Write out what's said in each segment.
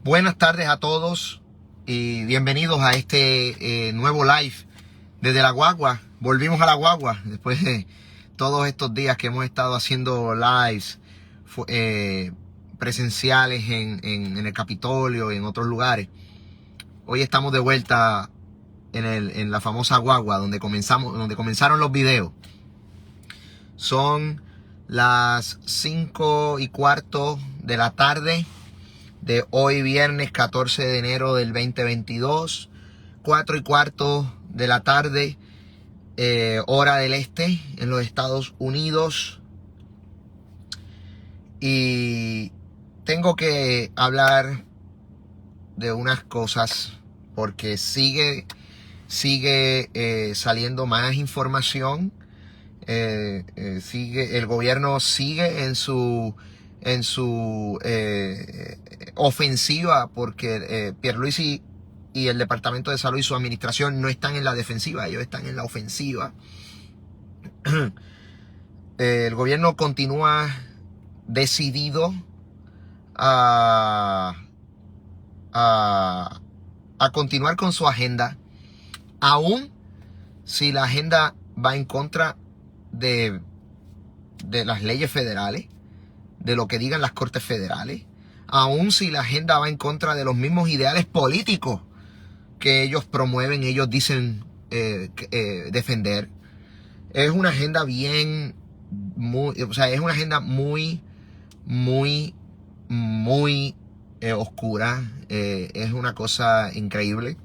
Buenas tardes a todos y bienvenidos a este nuevo live desde la guagua. Volvimos a la guagua después de todos estos días que hemos estado haciendo lives presenciales en el Capitolio y en otros lugares. Hoy estamos de vuelta en la famosa guagua donde comenzaron los videos. Son las 5:15 de la tarde de hoy, viernes 14 de enero del 2022, 4:15 de la tarde, hora del este en los Estados Unidos. Y tengo que hablar de unas cosas porque sigue saliendo más información. El gobierno sigue en su ofensiva porque Pierluisi y el Departamento de Salud y su administración no están en la defensiva, ellos están en la ofensiva. El gobierno continúa decidido a continuar con su agenda, aun si la agenda va en contra de las leyes federales, de lo que digan las cortes federales, aun si la agenda va en contra de los mismos ideales políticos que ellos promueven, ellos dicen defender. Es una agenda es una agenda muy oscura. Es una cosa increíble.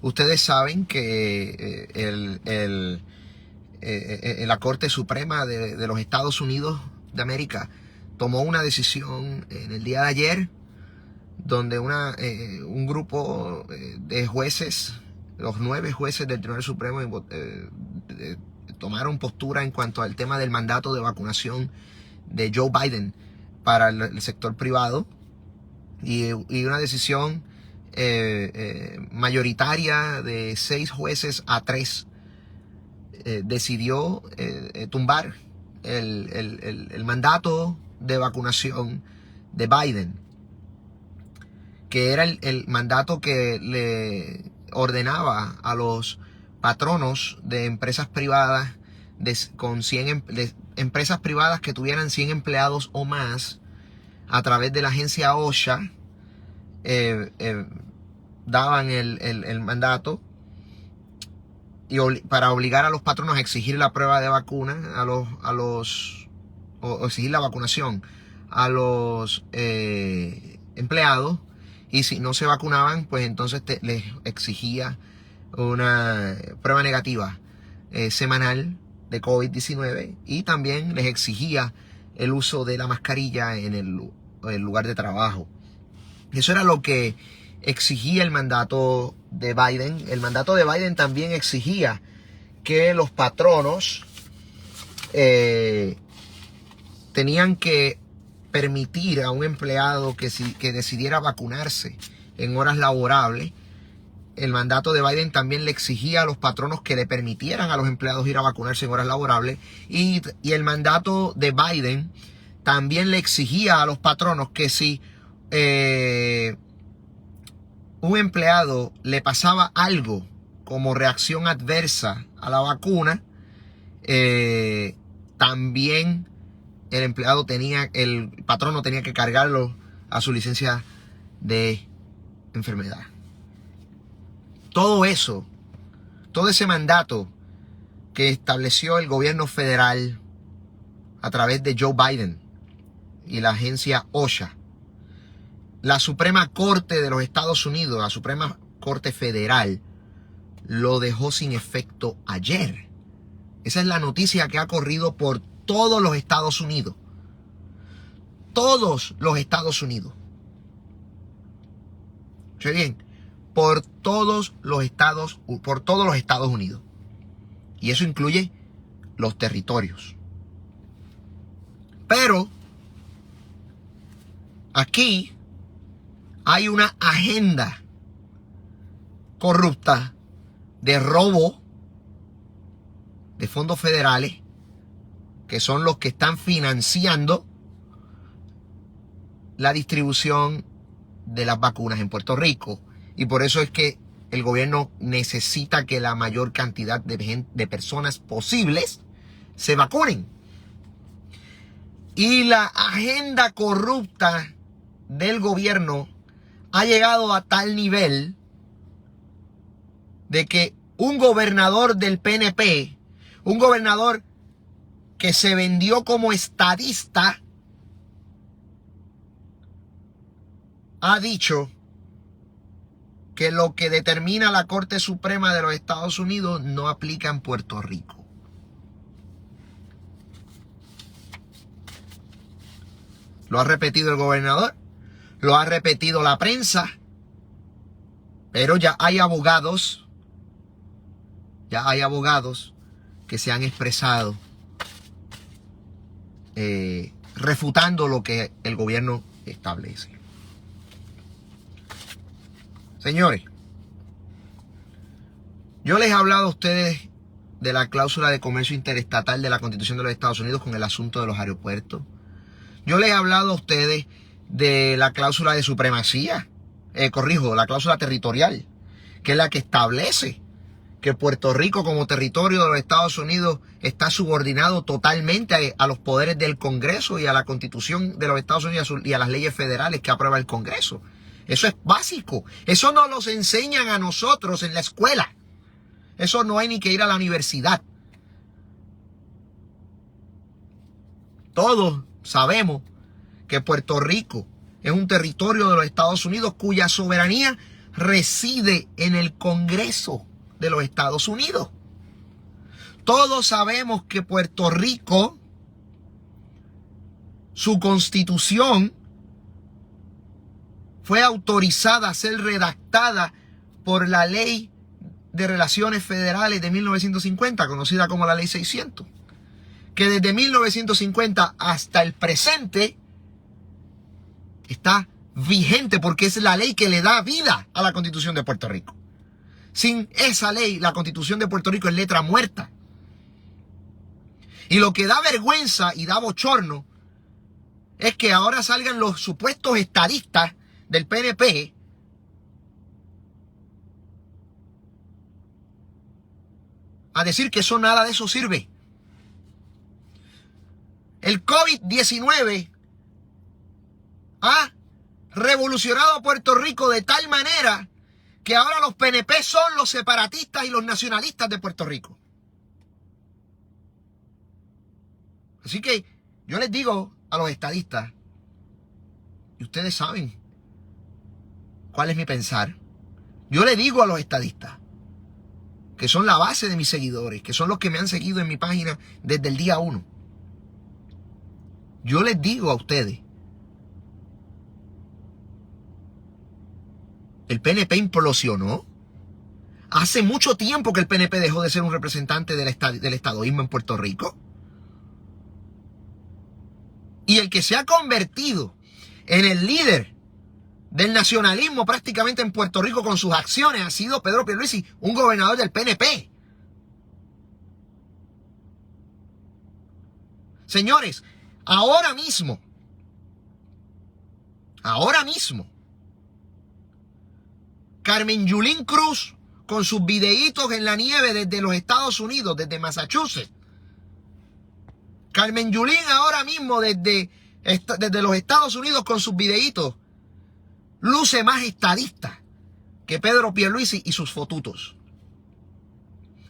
Ustedes saben que la Corte Suprema de los Estados Unidos de América tomó una decisión en el día de ayer donde un grupo de jueces, los 9 jueces del Tribunal Supremo, tomaron postura en cuanto al tema del mandato de vacunación de Joe Biden para el sector privado, y una decisión mayoritaria de 6 jueces a 3 decidió tumbar el mandato de vacunación de Biden, que era el mandato que le ordenaba a los patronos de empresas privadas empresas privadas que tuvieran 100 empleados o más, a través de la agencia OSHA, daban el mandato para obligar a los patronos a exigir la prueba de vacuna o exigir la vacunación a los empleados, y si no se vacunaban, pues entonces les exigía una prueba negativa semanal de COVID-19, y también les exigía el uso de la mascarilla en el lugar de trabajo. Eso era lo que exigía el mandato de Biden. El mandato de Biden también exigía que los patronos tenían que permitir a un empleado que decidiera vacunarse en horas laborables. El mandato de Biden también le exigía a los patronos que le permitieran a los empleados ir a vacunarse en horas laborables. Y el mandato de Biden también le exigía a los patronos que si un empleado le pasaba algo como reacción adversa a la vacuna, también el patrono tenía que cargarlo a su licencia de enfermedad. Todo ese mandato que estableció el gobierno federal a través de Joe Biden y la agencia OSHA, la Suprema Corte de los Estados Unidos, la Suprema Corte Federal, lo dejó sin efecto ayer. Esa es la noticia que ha corrido por todos los Estados Unidos. Todos los Estados Unidos. ¿Escuché bien? Por todos los Estados Unidos. Y eso incluye los territorios. Pero aquí hay una agenda corrupta de robo de fondos federales, que son los que están financiando la distribución de las vacunas en Puerto Rico. Y por eso es que el gobierno necesita que la mayor cantidad de personas posibles se vacunen. Y la agenda corrupta del gobierno ha llegado a tal nivel de que un gobernador del PNP, un gobernador que se vendió como estadista, ha dicho que lo que determina la Corte Suprema de los Estados Unidos no aplica en Puerto Rico. Lo ha repetido el gobernador, lo ha repetido la prensa, pero ya hay abogados que se han expresado refutando lo que el gobierno establece. Señores, yo les he hablado a ustedes de la cláusula de comercio interestatal de la Constitución de los Estados Unidos con el asunto de los aeropuertos. Yo les he hablado a ustedes de la cláusula de supremacía, la cláusula territorial, que es la que establece que Puerto Rico como territorio de los Estados Unidos está subordinado totalmente a los poderes del Congreso y a la Constitución de los Estados Unidos y a las leyes federales que aprueba el Congreso. Eso es básico. Eso no nos enseñan a nosotros en la escuela. Eso no hay ni que ir a la universidad. Todos sabemos que Puerto Rico es un territorio de los Estados Unidos cuya soberanía reside en el Congreso de los Estados Unidos. Todos sabemos que Puerto Rico, su constitución, fue autorizada a ser redactada por la Ley de Relaciones Federales de 1950, conocida como la Ley 600, que desde 1950 hasta el presente está vigente porque es la ley que le da vida a la Constitución de Puerto Rico. Sin esa ley, la Constitución de Puerto Rico es letra muerta. Y lo que da vergüenza y da bochorno es que ahora salgan los supuestos estadistas del PNP a decir que eso nada de eso sirve. El COVID-19 ha revolucionado a Puerto Rico de tal manera que ahora los PNP son los separatistas y los nacionalistas de Puerto Rico. Así que yo les digo a los estadistas, y ustedes saben cuál es mi pensar, yo les digo a los estadistas, que son la base de mis seguidores, que son los que me han seguido en mi página desde el día 1. Yo les digo a ustedes, el PNP implosionó. Hace mucho tiempo que el PNP dejó de ser un representante del estadoísmo en Puerto Rico. Y el que se ha convertido en el líder del nacionalismo prácticamente en Puerto Rico con sus acciones ha sido Pedro Pierluisi, un gobernador del PNP. Señores, ahora mismo, Carmen Yulín Cruz, con sus videitos en la nieve desde los Estados Unidos, desde Massachusetts. Carmen Yulín ahora mismo desde los Estados Unidos con sus videitos, luce más estadista que Pedro Pierluisi y sus fotutos.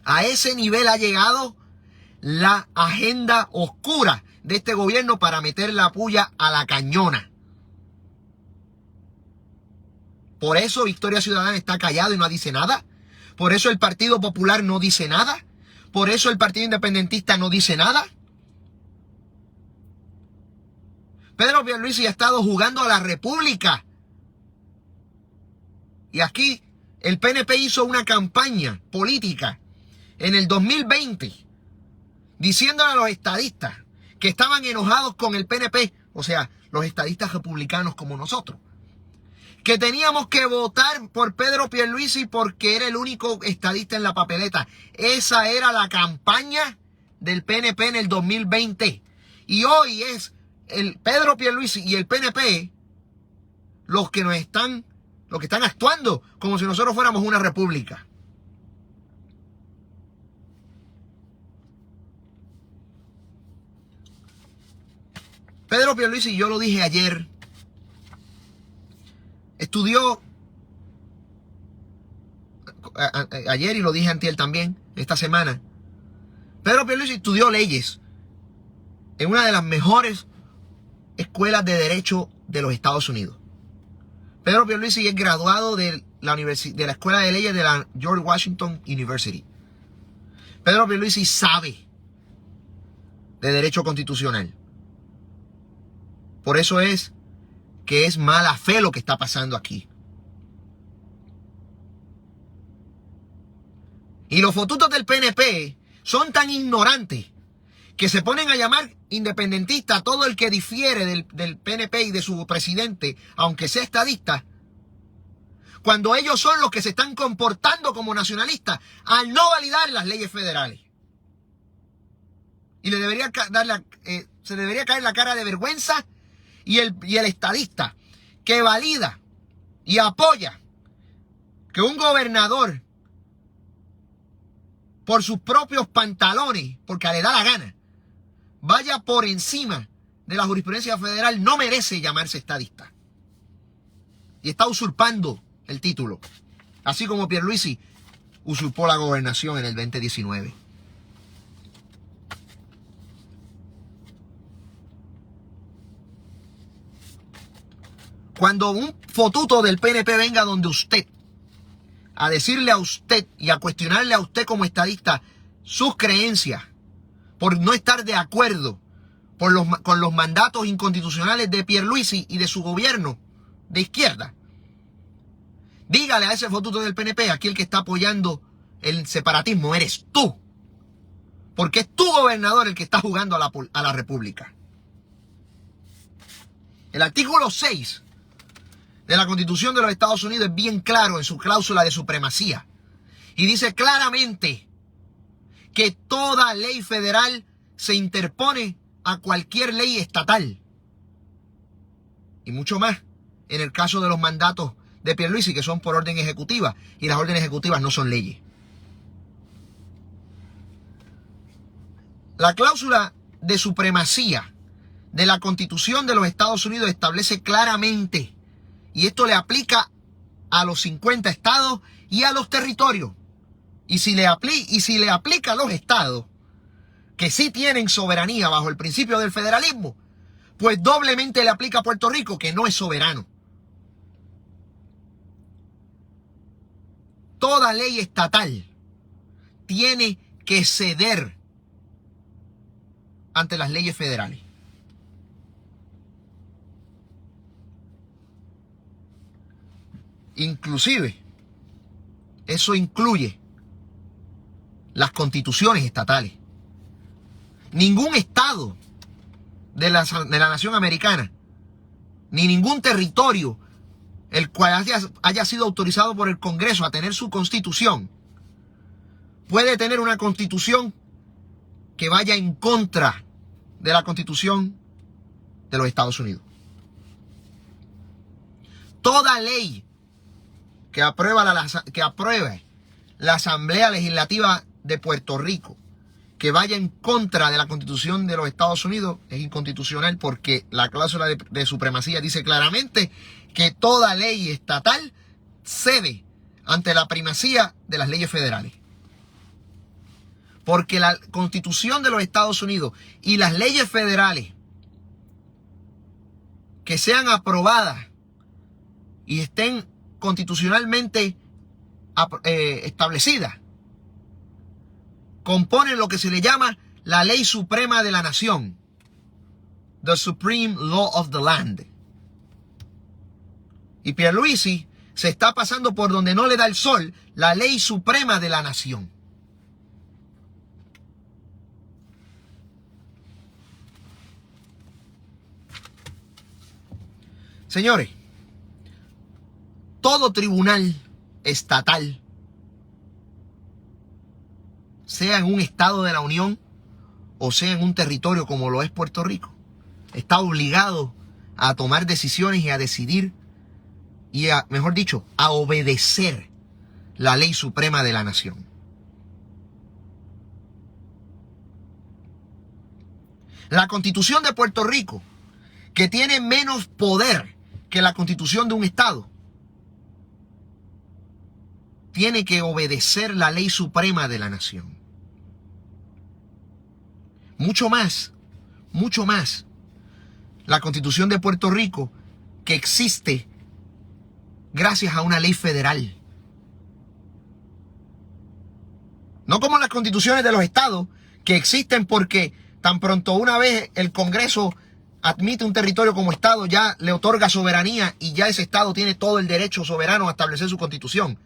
A ese nivel ha llegado la agenda oscura de este gobierno para meter la puya a la cañona. Por eso Victoria Ciudadana está callado y no dice nada. Por eso el Partido Popular no dice nada. Por eso el Partido Independentista no dice nada. Pedro Pierluisi ha estado jugando a la República. Y aquí el PNP hizo una campaña política en el 2020 diciéndole a los estadistas que estaban enojados con el PNP, o sea, los estadistas republicanos como nosotros, que teníamos que votar por Pedro Pierluisi porque era el único estadista en la papeleta. Esa era la campaña del PNP en el 2020. Y hoy es el Pedro Pierluisi y el PNP los que están actuando como si nosotros fuéramos una república. Pedro Pierluisi, yo lo dije ayer, estudió ayer y lo dije antier también, esta semana. Pedro Pierluisi estudió leyes en una de las mejores escuelas de derecho de los Estados Unidos. Pedro Pierluisi es graduado de la Escuela de Leyes de la George Washington University. Pedro Pierluisi sabe de derecho constitucional. Por eso es que es mala fe lo que está pasando aquí. Y los fotutos del PNP son tan ignorantes que se ponen a llamar independentista a todo el que difiere del PNP y de su presidente, aunque sea estadista, cuando ellos son los que se están comportando como nacionalistas al no validar las leyes federales. Y se le debería caer la cara de vergüenza y el estadista que valida y apoya que un gobernador, por sus propios pantalones, porque le da la gana, vaya por encima de la jurisprudencia federal, no merece llamarse estadista. Y está usurpando el título, así como Pierluisi usurpó la gobernación en el 2019. Cuando un fotuto del PNP venga donde usted, a decirle a usted y a cuestionarle a usted como estadista sus creencias por no estar de acuerdo con los mandatos inconstitucionales de Pierluisi y de su gobierno de izquierda, dígale a ese fotuto del PNP, aquí el que está apoyando el separatismo eres tú, porque es tu gobernador el que está jugando a la república. El artículo 6 de la Constitución de los Estados Unidos es bien claro en su cláusula de supremacía. Y dice claramente que toda ley federal se interpone a cualquier ley estatal. Y mucho más en el caso de los mandatos de Pierluisi, que son por orden ejecutiva. Y las órdenes ejecutivas no son leyes. La cláusula de supremacía de la Constitución de los Estados Unidos establece claramente, y esto le aplica a los 50 estados y a los territorios. Y si le aplica a los estados que sí tienen soberanía bajo el principio del federalismo, pues doblemente le aplica a Puerto Rico, que no es soberano. Toda ley estatal tiene que ceder ante las leyes federales. Inclusive, eso incluye las constituciones estatales. Ningún estado de la nación americana, ni ningún territorio el cual haya sido autorizado por el Congreso a tener su constitución, puede tener una constitución que vaya en contra de la Constitución de los Estados Unidos. Toda ley que apruebe la Asamblea Legislativa de Puerto Rico, que vaya en contra de la Constitución de los Estados Unidos, es inconstitucional, porque la cláusula de supremacía dice claramente que toda ley estatal cede ante la primacía de las leyes federales. Porque la Constitución de los Estados Unidos y las leyes federales que sean aprobadas y estén constitucionalmente establecidas componen lo que se le llama la ley suprema de la nación, the supreme law of the land. Y Pierluisi se está pasando por donde no le da el sol la ley suprema de la nación. Señores, todo tribunal estatal, sea en un estado de la Unión o sea en un territorio como lo es Puerto Rico, está obligado a tomar decisiones y a decidir y mejor dicho, a obedecer la ley suprema de la nación. La Constitución de Puerto Rico, que tiene menos poder que la Constitución de un estado, tiene que obedecer la ley suprema de la nación. Mucho más, la Constitución de Puerto Rico, que existe gracias a una ley federal. No como las constituciones de los estados, que existen porque tan pronto una vez el Congreso admite un territorio como estado, ya le otorga soberanía y ya ese estado tiene todo el derecho soberano a establecer su constitución.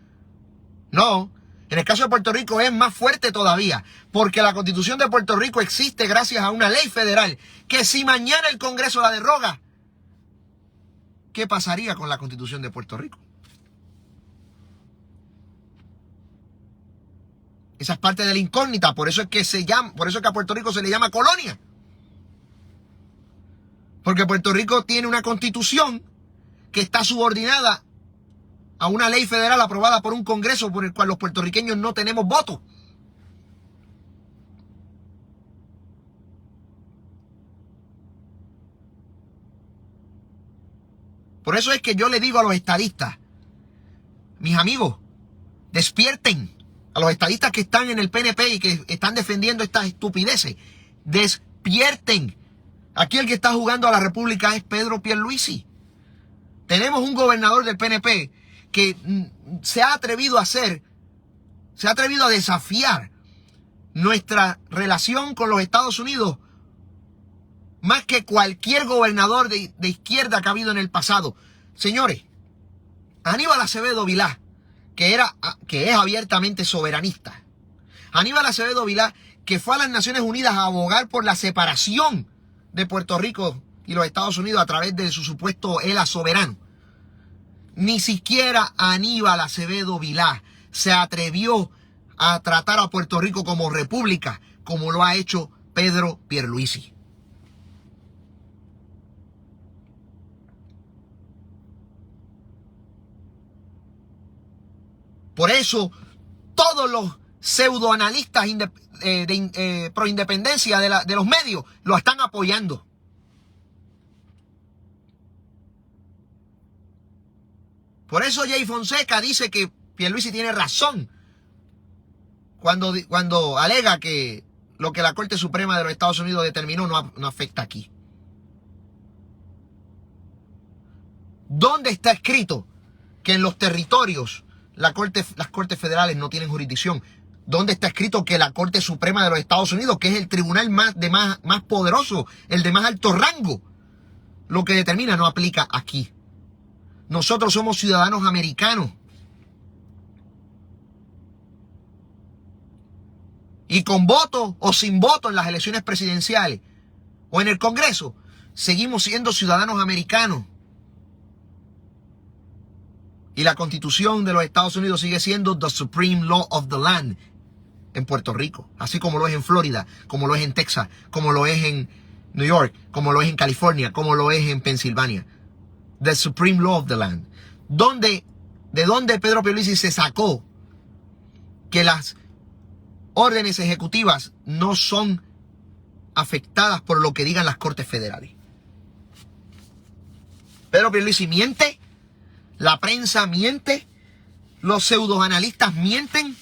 No, en el caso de Puerto Rico es más fuerte todavía, porque la Constitución de Puerto Rico existe gracias a una ley federal, que si mañana el Congreso la derroga, ¿qué pasaría con la Constitución de Puerto Rico? Esa es parte de la incógnita, por eso es que a Puerto Rico se le llama colonia. Porque Puerto Rico tiene una constitución que está subordinada a una ley federal aprobada por un Congreso por el cual los puertorriqueños no tenemos voto. Por eso es que yo le digo a los estadistas, mis amigos, despierten. A los estadistas que están en el PNP y que están defendiendo estas estupideces, despierten. Aquí el que está jugando a la República es Pedro Pierluisi. Tenemos un gobernador del PNP que se ha atrevido a desafiar nuestra relación con los Estados Unidos más que cualquier gobernador de izquierda que ha habido en el pasado. Señores, Aníbal Acevedo Vilá, que es abiertamente soberanista. Aníbal Acevedo Vilá, que fue a las Naciones Unidas a abogar por la separación de Puerto Rico y los Estados Unidos a través de su supuesto ELA soberano. Ni siquiera Aníbal Acevedo Vilá se atrevió a tratar a Puerto Rico como república, como lo ha hecho Pedro Pierluisi. Por eso, todos los pseudoanalistas pro independencia de los medios lo están apoyando. Por eso Jay Fonseca dice que Pierluisi tiene razón cuando alega que lo que la Corte Suprema de los Estados Unidos determinó no afecta aquí. ¿Dónde está escrito que en los territorios las cortes federales no tienen jurisdicción? ¿Dónde está escrito que la Corte Suprema de los Estados Unidos, que es el tribunal más poderoso, el de más alto rango, lo que determina no aplica aquí? Nosotros somos ciudadanos americanos. Y con voto o sin voto en las elecciones presidenciales o en el Congreso, seguimos siendo ciudadanos americanos. Y la Constitución de los Estados Unidos sigue siendo the supreme law of the land en Puerto Rico, así como lo es en Florida, como lo es en Texas, como lo es en New York, como lo es en California, como lo es en Pensilvania. The supreme law of the land. ¿De dónde Pedro Pierluisi se sacó que las órdenes ejecutivas no son afectadas por lo que digan las cortes federales? Pedro Pierluisi miente. La prensa miente, los pseudoanalistas mienten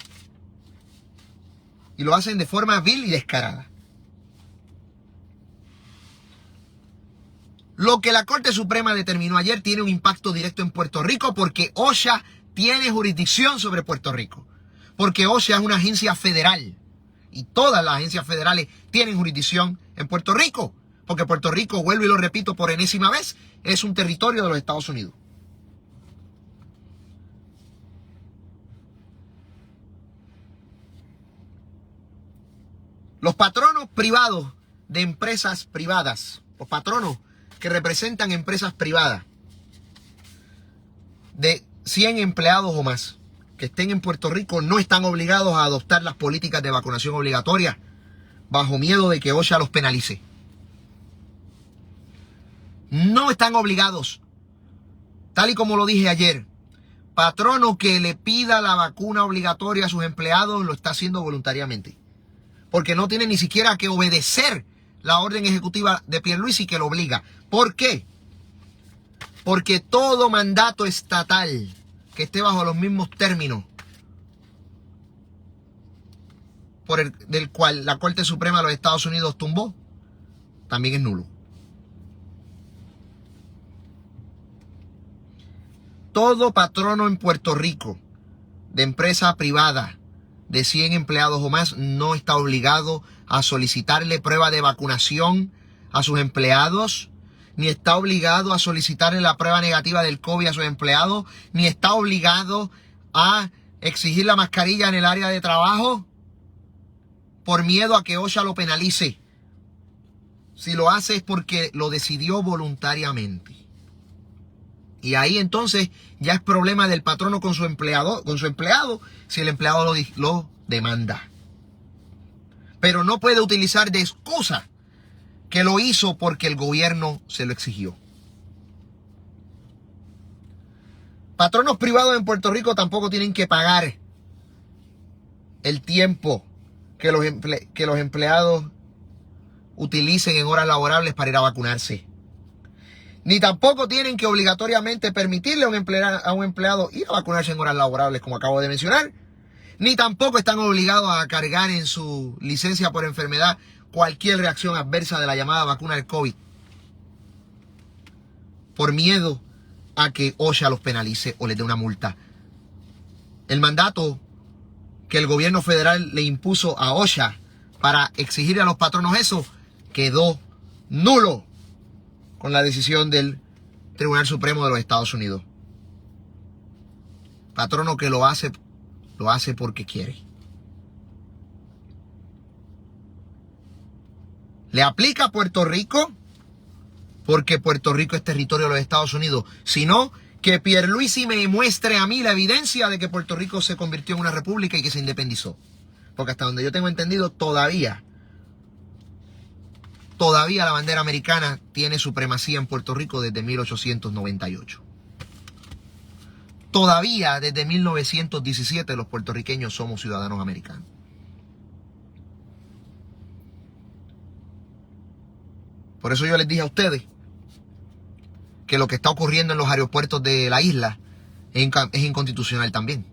y lo hacen de forma vil y descarada. Lo que la Corte Suprema determinó ayer tiene un impacto directo en Puerto Rico porque OSHA tiene jurisdicción sobre Puerto Rico. Porque OSHA es una agencia federal y todas las agencias federales tienen jurisdicción en Puerto Rico. Porque Puerto Rico, vuelvo y lo repito por enésima vez, es un territorio de los Estados Unidos. Los patronos privados de empresas privadas, los patronos que representan empresas privadas de 100 empleados o más que estén en Puerto Rico no están obligados a adoptar las políticas de vacunación obligatoria bajo miedo de que OSHA los penalice. No están obligados. Tal y como lo dije ayer, patrono que le pida la vacuna obligatoria a sus empleados lo está haciendo voluntariamente. Porque no tiene ni siquiera que obedecer la orden ejecutiva de Pierluisi que lo obliga. ¿Por qué? Porque todo mandato estatal que esté bajo los mismos términos del cual la Corte Suprema de los Estados Unidos tumbó, también es nulo. Todo patrono en Puerto Rico de empresa privada de 100 empleados o más no está obligado a solicitarle prueba de vacunación a sus empleados, ni está obligado a solicitarle la prueba negativa del COVID a sus empleados, ni está obligado a exigir la mascarilla en el área de trabajo por miedo a que OSHA lo penalice. Si lo hace es porque lo decidió voluntariamente. Y ahí entonces ya es problema del patrono con su empleado, si el empleado lo demanda. Pero no puede utilizar de excusa que lo hizo porque el gobierno se lo exigió. Patronos privados en Puerto Rico tampoco tienen que pagar el tiempo que los empleados utilicen en horas laborables para ir a vacunarse. Ni tampoco tienen que obligatoriamente permitirle a un empleado ir a vacunarse en horas laborables, como acabo de mencionar. Ni tampoco están obligados a cargar en su licencia por enfermedad cualquier reacción adversa de la llamada vacuna del COVID, por miedo a que OSHA los penalice o les dé una multa. El mandato que el gobierno federal le impuso a OSHA para exigirle a los patronos eso quedó nulo con la decisión del Tribunal Supremo de los Estados Unidos. Patrono que lo hace porque quiere. Le aplica a Puerto Rico porque Puerto Rico es territorio de los Estados Unidos. Sino que Pierluisi me muestre a mí la evidencia de que Puerto Rico se convirtió en una república y que se independizó. Porque hasta donde yo tengo entendido, todavía la bandera americana tiene supremacía en Puerto Rico desde 1898. Todavía desde 1917 los puertorriqueños somos ciudadanos americanos. Por eso yo les dije a ustedes que lo que está ocurriendo en los aeropuertos de la isla es inconstitucional también.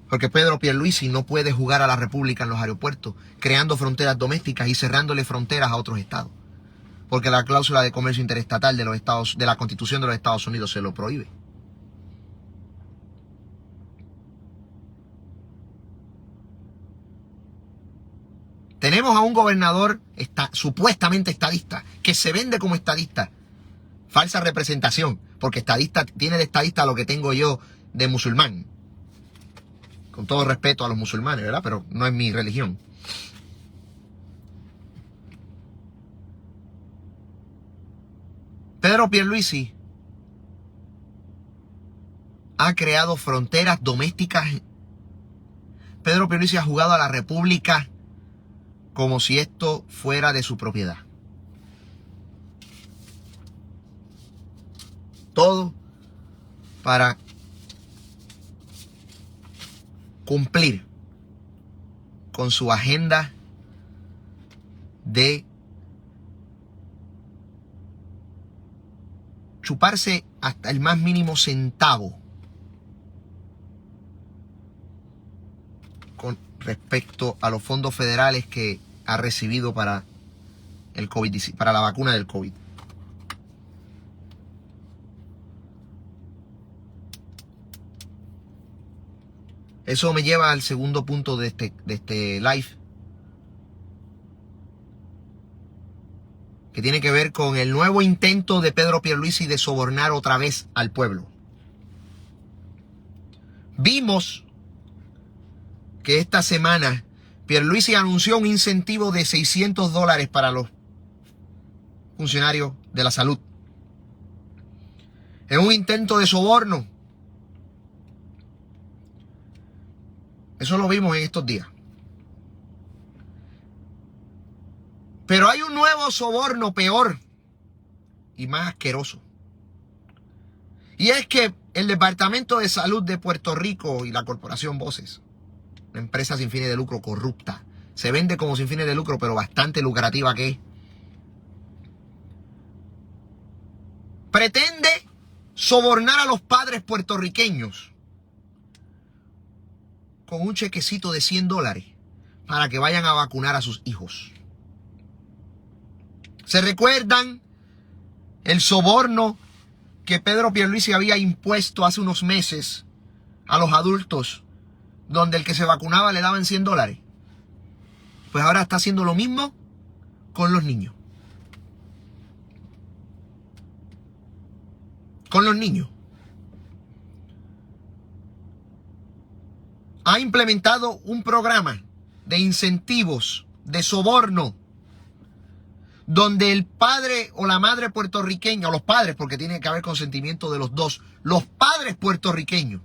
Porque Pedro Pierluisi no puede jugar a la república en los aeropuertos, creando fronteras domésticas y cerrándole fronteras a otros estados. Porque la cláusula de comercio interestatal de la Constitución de los Estados Unidos se lo prohíbe. Tenemos a un gobernador supuestamente estadista, que se vende como estadista. Falsa representación, porque estadista tiene de estadista lo que tengo yo de musulmán. Con todo respeto a los musulmanes, ¿verdad? Pero no es mi religión. Pedro Pierluisi ha creado fronteras domésticas. Pedro Pierluisi ha jugado a la república como si esto fuera de su propiedad. Todo para cumplir con su agenda de chuparse hasta el más mínimo centavo con respecto a los fondos federales que ha recibido para el COVID, para la vacuna del COVID. Eso me lleva al segundo punto de este live, que tiene que ver con el nuevo intento de Pedro Pierluisi de sobornar otra vez al pueblo. Vimos que esta semana Pierluisi anunció un incentivo de $600 para los funcionarios de la salud. Es un intento de soborno. Eso lo vimos en estos días. Pero hay un nuevo soborno peor y más asqueroso. Y es que el Departamento de Salud de Puerto Rico y la Corporación Voces, una empresa sin fines de lucro corrupta, se vende como sin fines de lucro, pero bastante lucrativa que es, pretende sobornar a los padres puertorriqueños con un chequecito de $100 para que vayan a vacunar a sus hijos. ¿Se recuerdan el soborno que Pedro Pierluisi había impuesto hace unos meses a los adultos, donde el que se vacunaba le daban $100? Pues ahora está haciendo lo mismo con los niños. Con los niños. Ha implementado un programa de incentivos, de soborno, donde el padre o la madre puertorriqueña, o los padres, porque tiene que haber consentimiento de los dos, los padres puertorriqueños,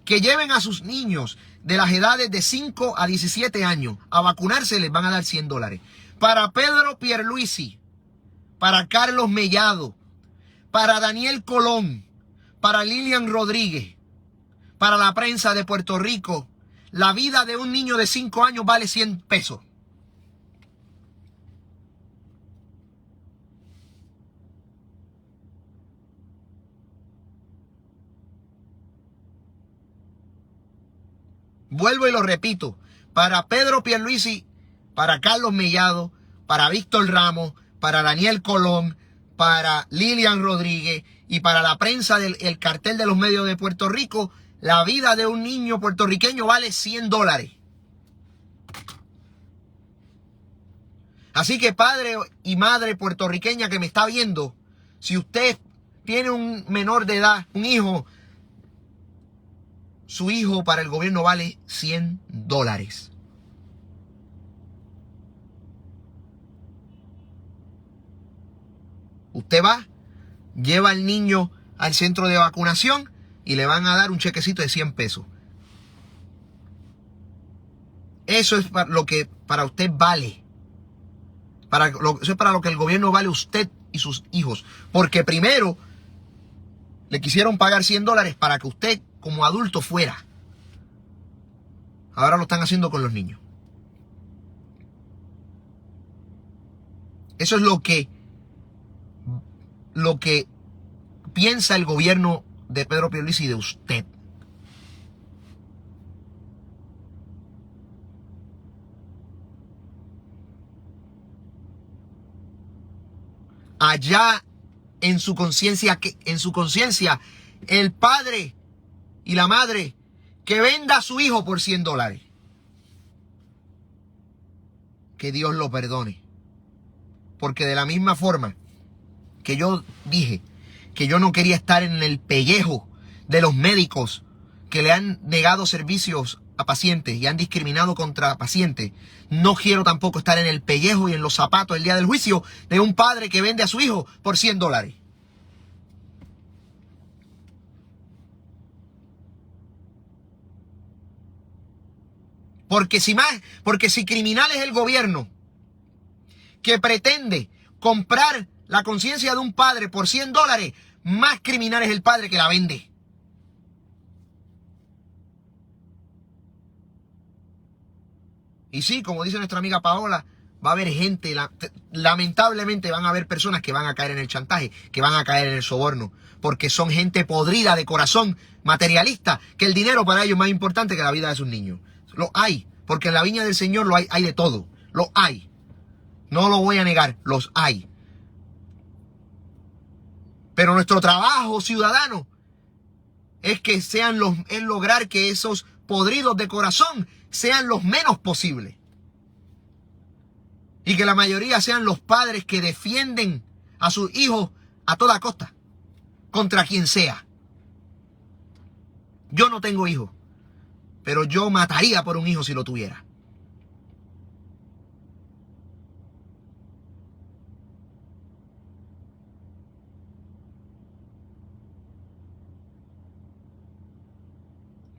que lleven a sus niños de las edades de 5 a 17 años a vacunarse, les van a dar $100. Para Pedro Pierluisi, para Carlos Mellado, para Daniel Colón, para Lilian Rodríguez, para la prensa de Puerto Rico, la vida de un niño de 5 años vale $100. Vuelvo y lo repito, para Pedro Pierluisi, para Carlos Mellado, para Víctor Ramos, para Daniel Colón, para Lilian Rodríguez y para la prensa del cartel de los medios de Puerto Rico, la vida de un niño puertorriqueño vale $100. Así que padre y madre puertorriqueña que me está viendo, si usted tiene un menor de edad, un hijo, su hijo para el gobierno vale $100. Usted va, lleva al niño al centro de vacunación y le van a dar un chequecito de $100. Eso es para lo que para usted vale. Eso es para lo que el gobierno vale usted y sus hijos. Porque primero le quisieron pagar $100 para que usted como adulto fuera. Ahora lo están haciendo con los niños. Eso es lo que piensa el gobierno de Pedro Pierluisi y de usted. Allá en su conciencia, el padre y la madre que venda a su hijo por $100. Que Dios lo perdone. Porque de la misma forma que yo dije que yo no quería estar en el pellejo de los médicos que le han negado servicios a pacientes y han discriminado contra pacientes, no quiero tampoco estar en el pellejo y en los zapatos el día del juicio de un padre que vende a su hijo por $100. Porque si criminal es el gobierno que pretende comprar la conciencia de un padre por $100, más criminal es el padre que la vende. Y sí, como dice nuestra amiga Paola, va a haber gente, lamentablemente van a haber personas que van a caer en el chantaje, que van a caer en el soborno, porque son gente podrida de corazón, materialista, que el dinero para ellos es más importante que la vida de sus niños. Lo hay, porque en la viña del Señor hay de todo, lo hay. No lo voy a negar, los hay. Pero nuestro trabajo ciudadano es lograr que esos podridos de corazón sean los menos posibles. Y que la mayoría sean los padres que defienden a sus hijos a toda costa, contra quien sea. Yo no tengo hijos, pero yo mataría por un hijo si lo tuviera.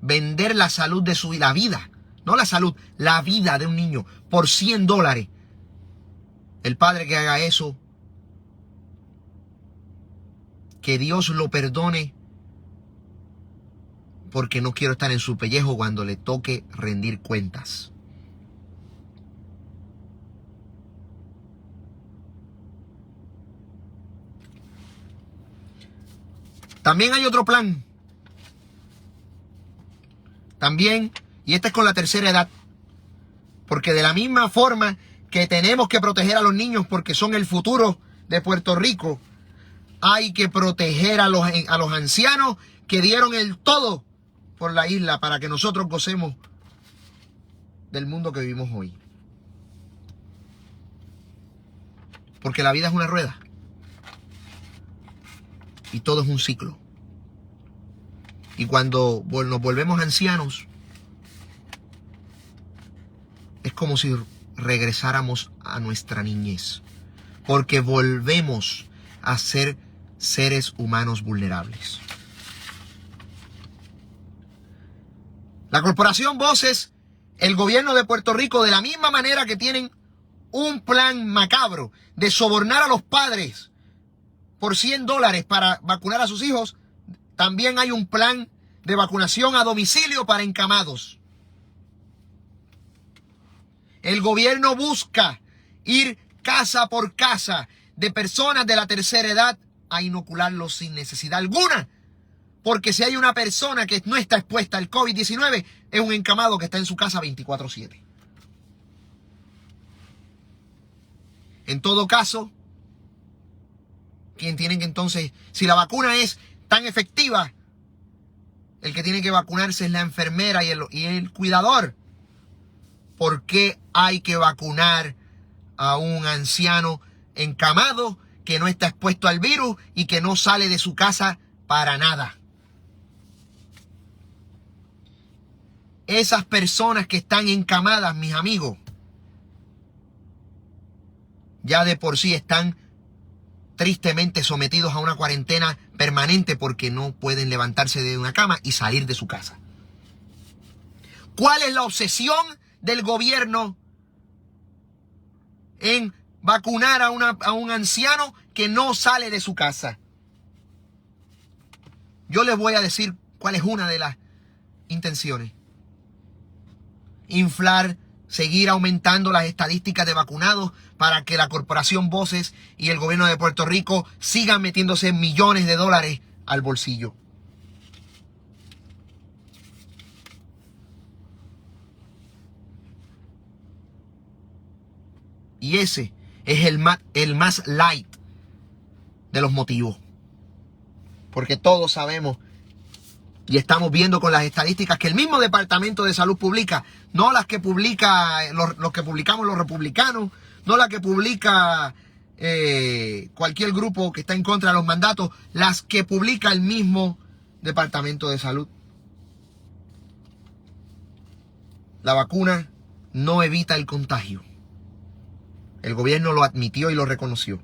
Vender la salud de la vida, no la salud, la vida de un niño por $100. El padre que haga eso, que Dios lo perdone porque no quiero estar en su pellejo cuando le toque rendir cuentas. También hay otro plan. También, y este es con la tercera edad. Porque de la misma forma que tenemos que proteger a los niños porque son el futuro de Puerto Rico, hay que proteger a los ancianos que dieron el todo por la isla para que nosotros gocemos del mundo que vivimos hoy. Porque la vida es una rueda. Y todo es un ciclo. Y cuando nos volvemos ancianos, es como si regresáramos a nuestra niñez. Porque volvemos a ser seres humanos vulnerables. La Corporación Voces, el gobierno de Puerto Rico, de la misma manera que tienen un plan macabro de sobornar a los padres por $100 para vacunar a sus hijos, también hay un plan de vacunación a domicilio para encamados. El gobierno busca ir casa por casa de personas de la tercera edad a inocularlos sin necesidad alguna. Porque si hay una persona que no está expuesta al COVID-19, es un encamado que está en su casa 24/7. En todo caso, quien tiene que entonces, si la vacuna es tan efectiva, el que tiene que vacunarse es la enfermera y el cuidador. ¿Por qué hay que vacunar a un anciano encamado que no está expuesto al virus y que no sale de su casa para nada? Esas personas que están encamadas, mis amigos, ya de por sí están tristemente sometidos a una cuarentena permanente porque no pueden levantarse de una cama y salir de su casa. ¿Cuál es la obsesión del gobierno en vacunar a un anciano que no sale de su casa? Yo les voy a decir cuál es una de las intenciones. Inflar, seguir aumentando las estadísticas de vacunados para que la Corporación Voces y el gobierno de Puerto Rico sigan metiéndose millones de dólares al bolsillo. Y ese es el más light de los motivos. Porque todos sabemos y estamos viendo con las estadísticas que el mismo Departamento de Salud publica, no las que publica los que publicamos los republicanos, no las que publica cualquier grupo que está en contra de los mandatos, las que publica el mismo Departamento de Salud. La vacuna no evita el contagio. El gobierno lo admitió y lo reconoció.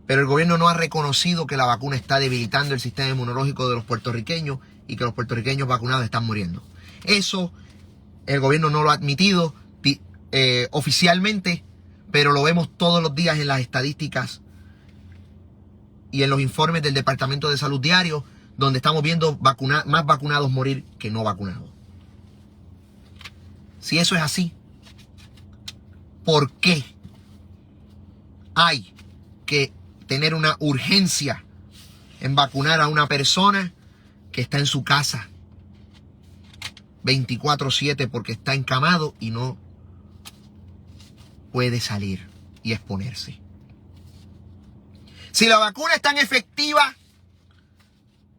Pero el gobierno no ha reconocido que la vacuna está debilitando el sistema inmunológico de los puertorriqueños y que los puertorriqueños vacunados están muriendo. Eso el gobierno no lo ha admitido oficialmente, pero lo vemos todos los días en las estadísticas y en los informes del Departamento de Salud diario, donde estamos viendo más vacunados morir que no vacunados. Si eso es así, ¿por qué hay que tener una urgencia en vacunar a una persona que está en su casa 24/7 porque está encamado y no puede salir y exponerse? Si la vacuna es tan efectiva,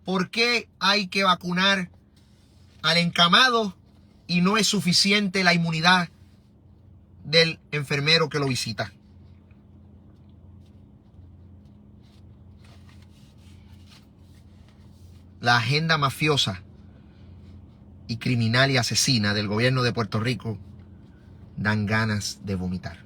¿por qué hay que vacunar al encamado y no es suficiente la inmunidad del enfermero que lo visita? La agenda mafiosa y criminal y asesina del gobierno de Puerto Rico dan ganas de vomitar.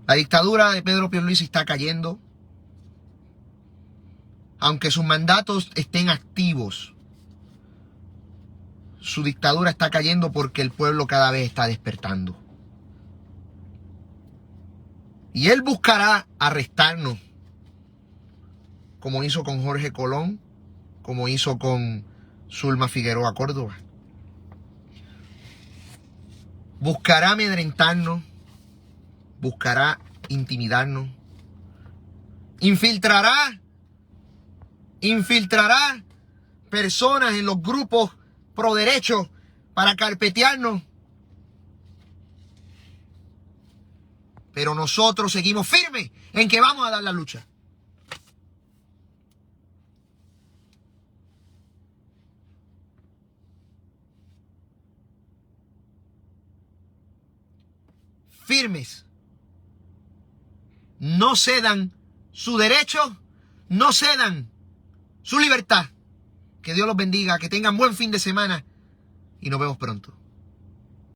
La dictadura de Pedro Pierluisi está cayendo. aunque sus mandatos estén activos, su dictadura está cayendo porque el pueblo cada vez está despertando. Y él buscará arrestarnos, como hizo con Jorge Colón, como hizo con Zulma Figueroa Córdoba. Buscará amedrentarnos, buscará intimidarnos, infiltrará personas en los grupos pro derechos para carpetearnos. Pero nosotros seguimos firmes en que vamos a dar la lucha. Firmes. No cedan su derecho, no cedan su libertad. Que Dios los bendiga, que tengan buen fin de semana y nos vemos pronto.